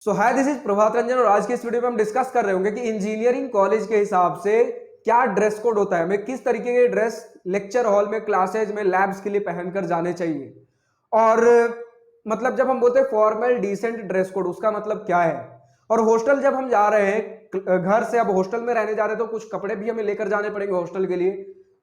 So hi, this is Prabhat Ranjan और आज के इस वीडियो में हम डिस्कस कर रहे होंगे कि इंजीनियरिंग कॉलेज के हिसाब से क्या ड्रेस कोड होता है, हमें किस तरीके के ड्रेस लेक्चर हॉल में, क्लासेज में, लैब्स के लिए पहनकर जाने चाहिए। और मतलब जब हम बोलते हैं फॉर्मल डिसेंट ड्रेस कोड, उसका मतलब क्या है। और हॉस्टल जब हम जा रहे हैं घर से, अब हॉस्टल में रहने जा रहे हैं तो कुछ कपड़े भी हमें लेकर जाने पड़ेंगे हॉस्टल के लिए,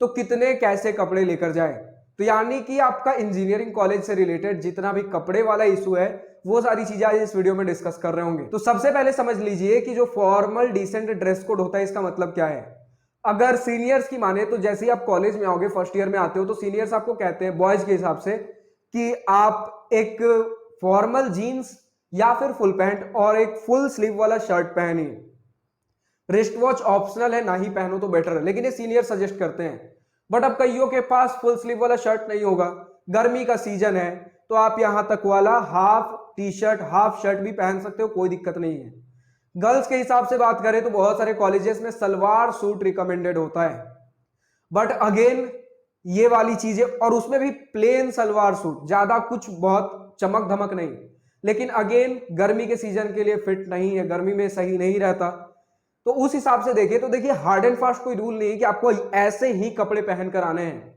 तो कितने कैसे कपड़े लेकर जाए। तो यानी कि आपका इंजीनियरिंग कॉलेज से रिलेटेड जितना भी कपड़े वाला इशू है वो सारी चीजें आज इस वीडियो में डिस्कस कर रहे होंगे। तो सबसे पहले समझ लीजिए कि जो फॉर्मल डिसेंट ड्रेस कोड होता है इसका मतलब क्या है। अगर सीनियर्स की माने तो जैसे ही आप कॉलेज में आओगे, फर्स्ट ईयर में आते हो, तो सीनियर्स आपको कहते हैं बॉयज के हिसाब से कि आप एक फॉर्मल जीन्स या फिर फुल पैंट और एक फुल स्लीव वाला शर्ट पहनिए। रिस्ट वॉच ऑप्शनल है, ना ही पहनो तो बेटर है, लेकिन ये सीनियर सजेस्ट करते हैं। बट अब कईयों के पास फुल स्लीव वाला शर्ट नहीं होगा, गर्मी का सीजन है, तो आप यहां तक वाला half T shirt, half shirt भी पहन सकते हो, कोई दिक्कत नहीं है। गर्ल्स के हिसाब से बात करें तो बहुत सारे कॉलेजेस में सलवार सूट रिकमेंडेड होता है, बट अगेन ये वाली चीजें, और उसमें भी प्लेन सलवार सूट, ज्यादा कुछ बहुत चमक धमक नहीं, लेकिन अगेन गर्मी के सीजन के लिए फिट नहीं है, गर्मी में सही नहीं रहता। तो उस हिसाब से देखिए तो देखिए हार्ड एंड फास्ट कोई रूल नहीं है कि आपको ऐसे ही कपड़े पहनकर आने हैं।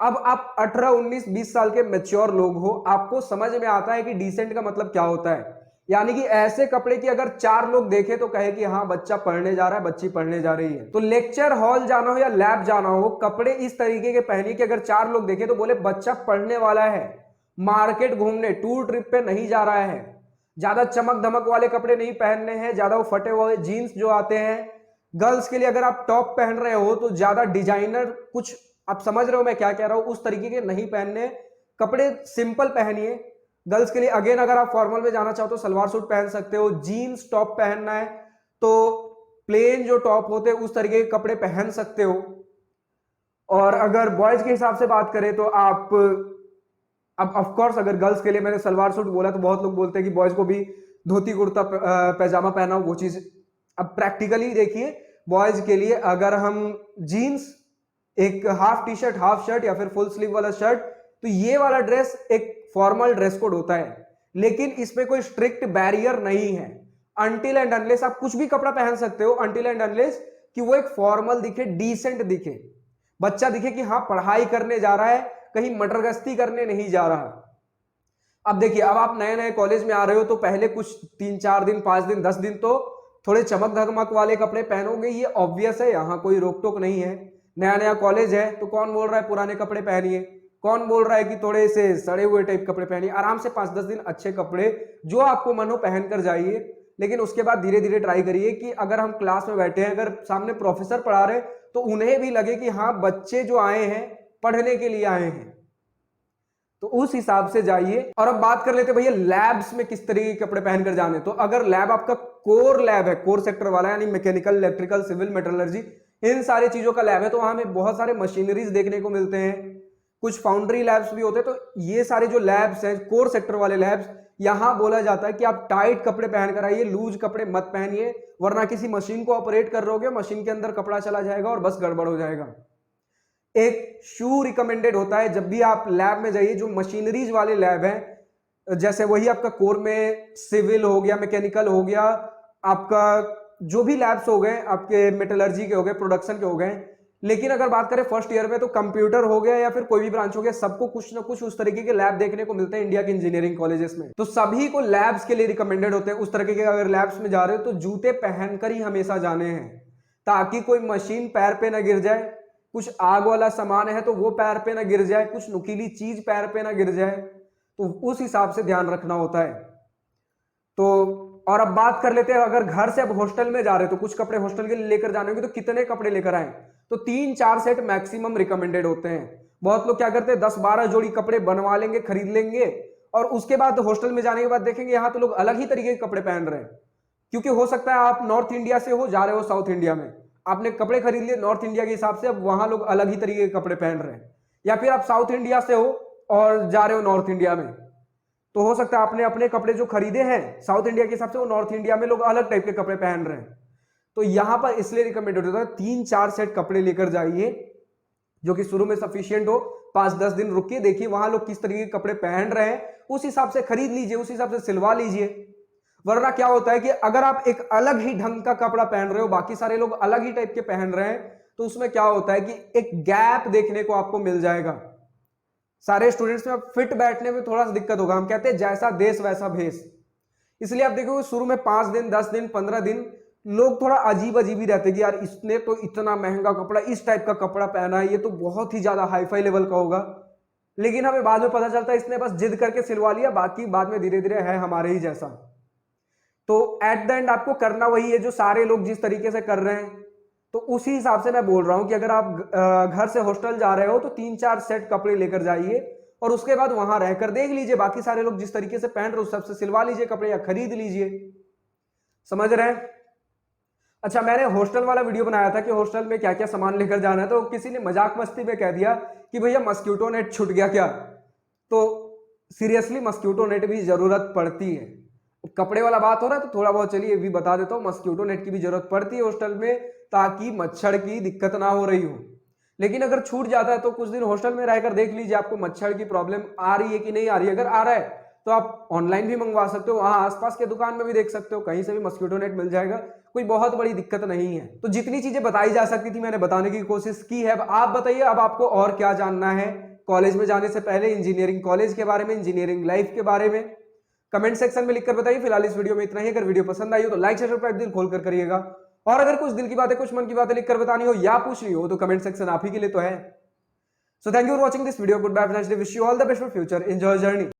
अब आप 18, 19, 20 साल के मैच्योर लोग हो, आपको समझ में आता है कि डिसेंट का मतलब क्या होता है। यानी कि ऐसे कपड़े की अगर 4 लोग देखे तो कहे कि हाँ बच्चा पढ़ने जा रहा है, बच्ची पढ़ने जा रही है। तो लेक्चर हॉल जाना हो या लैब जाना हो, कपड़े इस तरीके के पहनिए कि अगर 4 लोग देखे तो बोले बच्चा पढ़ने वाला है, मार्केट घूमने, टूर ट्रिप पे नहीं जा रहा है। ज्यादा चमक धमक वाले कपड़े नहीं पहनने हैं, ज्यादा वो फटे हुए जीन्स जो आते हैं। गर्ल्स के लिए अगर आप टॉप पहन रहे हो तो ज्यादा डिजाइनर कुछ, आप समझ रहे हो मैं क्या कह रहा हूं, उस तरीके के नहीं पहनने, कपड़े सिंपल पहनिए। गर्ल्स के लिए अगेन अगर आप फॉर्मल में जाना चाहो तो सलवार सूट पहन सकते हो, जीन्स टॉप पहनना है तो प्लेन जो टॉप होते हैं उस तरीके के कपड़े पहन सकते हो। और अगर बॉयज के हिसाब से बात करें तो आप, अब ऑफ कोर्स अगर गर्ल्स के लिए मैंने सलवार सूट बोला तो बहुत लोग बोलते हैं कि बॉयज को भी धोती कुर्ता पैजामा पहना हो, वो चीज। अब प्रैक्टिकली देखिए, बॉयज के लिए अगर हम जीन्स, एक half T shirt, half shirt या फिर फुल स्लीव वाला शर्ट, तो ये वाला ड्रेस एक फॉर्मल ड्रेस कोड होता है। लेकिन इसमें कोई स्ट्रिक्ट बैरियर नहीं है। अनटिल एंड अनलेस आप कुछ भी कपड़ा पहन सकते हो, अनटिल एंड अनलेस कि वो एक फॉर्मल दिखे, डिसेंट दिखे, बच्चा दिखे कि हाँ पढ़ाई करने जा रहा है, कहीं मटरगश्ती करने नहीं जा रहा। अब देखिए, अब आप नए नए कॉलेज में आ रहे हो तो पहले कुछ 3-4 दिन, 5 दिन, 10 दिन तो थोड़े चमक धमक वाले कपड़े पहनोगे, ये ऑब्वियस है, यहां कोई रोक टोक नहीं है। नया नया कॉलेज है तो कौन बोल रहा है पुराने कपड़े पहनिए, कौन बोल रहा है कि थोड़े से सड़े हुए टाइप कपड़े पहनिए। आराम से 5-10 दिन अच्छे कपड़े जो आपको मन हो पहन कर जाइए। लेकिन उसके बाद धीरे धीरे ट्राई करिए कि अगर हम क्लास में बैठे हैं, अगर सामने प्रोफेसर पढ़ा रहे तो उन्हें भी लगे कि हाँ बच्चे जो आए हैं पढ़ने के लिए आए हैं, तो उस हिसाब से जाइए। और अब बात कर लेते हैं भैया लैब्स में किस तरीके के कपड़े पहनकर जाने। तो अगर लैब आपका कोर लैब है, कोर सेक्टर वाला, यानी मैकेनिकल, इलेक्ट्रिकल, सिविल, मेटलर्जी, इन सारी चीजों का लैब है, तो वहां में बहुत सारे मशीनरीज देखने को मिलते हैं, कुछ फाउंड्री लैब्स भी होते हैं। तो ये सारे जो लैब्स हैं, कोर सेक्टर वाले लैब्स, यहां बोला जाता है कि आप टाइट कपड़े पहनकर आइए, लूज कपड़े मत पहनिए, वरना किसी मशीन को ऑपरेट कर रहोगे, मशीन के अंदर कपड़ा चला जाएगा और बस गड़बड़ हो जाएगा। एक शू रिकमेंडेड होता है जब भी आप लैब में जाइए, जो मशीनरीज वाले लैब हैं, जैसे वही आपका कोर में सिविल हो गया, मैकेनिकल हो गया, आपका जो भी लैब्स हो गए, आपके मेटलर्जी के हो गए, प्रोडक्शन के हो गए। लेकिन अगर बात करें फर्स्ट ईयर में तो कंप्यूटर हो गया या फिर कोई भी ब्रांच हो गया, सबको कुछ ना कुछ उस तरीके के लैब देखने को मिलते हैं इंडिया के इंजीनियरिंग कॉलेजेस में। तो सभी को लैब्स के लिए रिकमेंडेड होते हैं उस तरीके के। अगर लैब्स में जा रहे हो तो जूते पहनकर ही हमेशा जाने हैं, ताकि कोई मशीन पैर पे ना गिर जाए, कुछ आग वाला सामान है तो वो पैर पे ना गिर जाए, कुछ नुकीली चीज पैर पे ना गिर जाए, तो उस हिसाब से ध्यान रखना होता है। तो और अब बात कर लेते हैं, अगर घर से अब हॉस्टल में जा रहे हो तो कुछ कपड़े हॉस्टल के लिए लेकर जाने होंगे, तो कितने कपड़े लेकर आए। तो 3-4 सेट मैक्सिमम रिकमेंडेड होते हैं। बहुत लोग क्या करते हैं 10-12 जोड़ी कपड़े बनवा लेंगे, खरीद लेंगे, और उसके बाद हॉस्टल में जाने के बाद देखेंगे यहाँ तो लोग अलग ही तरीके के कपड़े पहन रहे हैं। क्योंकि हो सकता है आप नॉर्थ इंडिया से हो, जा रहे हो साउथ इंडिया में, आपने कपड़े खरीद लिए नॉर्थ इंडिया के हिसाब से, अब वहां लोग अलग ही तरीके के कपड़े पहन रहे हैं। या फिर आप साउथ इंडिया से हो और जा रहे हो नॉर्थ इंडिया में, तो हो सकता है आपने अपने कपड़े जो खरीदे हैं साउथ इंडिया के हिसाब से, वो नॉर्थ इंडिया में लोग अलग टाइप के कपड़े पहन रहे हैं। तो यहां पर इसलिए रिकमेंडेड होता है 3-4 सेट कपड़े लेकर जाइए, जो कि शुरू में सफिशियंट हो। 5-10 दिन रुकिए, देखिए वहां लोग किस तरीके के कपड़े पहन रहे हैं, उस हिसाब से खरीद लीजिए, उस हिसाब से सिलवा लीजिए। वरना क्या होता है कि अगर आप एक अलग ही ढंग का कपड़ा पहन रहे हो, बाकी सारे लोग अलग ही टाइप के पहन रहे हैं, तो उसमें क्या होता है कि एक गैप देखने को आपको मिल जाएगा। सारे स्टूडेंट्स में फिट बैठने में थोड़ा सा दिक्कत होगा। हम कहते हैं जैसा देश वैसा भेष। इसलिए आप देखोगे शुरू में 5 दिन 10 दिन 15 दिन लोग थोड़ा अजीब अजीब ही रहते कि यार इसने तो इतना महंगा कपड़ा, इस टाइप का कपड़ा पहना है, ये तो बहुत ही ज्यादा हाईफाई लेवल का होगा। लेकिन हमें बाद में पता चलता है इसने बस जिद करके सिलवा लिया, बाकी बाद में धीरे धीरे है हमारे ही जैसा। तो एट द एंड आपको करना वही है जो सारे लोग जिस तरीके से कर रहे हैं। तो उसी हिसाब से मैं बोल रहा हूं कि अगर आप घर से हॉस्टल जा रहे हो तो 3-4 सेट कपड़े लेकर जाइए और उसके बाद वहां रहकर देख लीजिए बाकी सारे लोग जिस तरीके से पहन रहे हो उस सबसे सिलवा लीजिए कपड़े या खरीद लीजिए। समझ रहे हैं? अच्छा, मैंने हॉस्टल वाला वीडियो बनाया था कि हॉस्टल में क्या क्या सामान लेकर जाना है, तो किसी ने मजाक मस्ती में कह दिया कि भैया मस्क्यूटो नेट छूट गया क्या। तो सीरियसली मस्क्यूटो नेट भी जरूरत पड़ती है। कपड़े वाला बात हो रहा है तो थोड़ा बहुत चलिए भी बता देता हूँ, मस्क्यूटो नेट की भी जरूरत पड़ती है हॉस्टल में ताकि मच्छर की दिक्कत ना हो रही हो। लेकिन अगर छूट जाता है तो कुछ दिन हॉस्टल में रहकर देख लीजिए आपको मच्छर की प्रॉब्लम आ रही है कि नहीं आ रही है। अगर आ रहा है तो आप ऑनलाइन भी मंगवा सकते हो, वहां आसपास के दुकान में भी देख सकते हो, कहीं से भी मस्क्यूटो नेट मिल जाएगा, कोई बहुत बड़ी दिक्कत नहीं है। तो जितनी चीजें बताई जा सकती थी मैंने बताने की कोशिश की है। अब आप बताइए अब आपको और क्या जानना है कॉलेज में जाने से पहले, इंजीनियरिंग कॉलेज के बारे में, इंजीनियरिंग लाइफ के बारे में, कमेंट सेक्शन में लिखकर बताइए। फिलहाल इस वीडियो में इतना ही। अगर वीडियो पसंद आई हो तो लाइक शेयर सब्सक्राइब दिल खोल कर करिएगा, और अगर कुछ दिल की बातें कुछ मन की बातें लिखकर बतानी हो या पूछनी हो तो कमेंट सेक्शन आप ही के लिए तो है। So thank you for watching this video, good bye, wish you all the best for future, enjoy journey.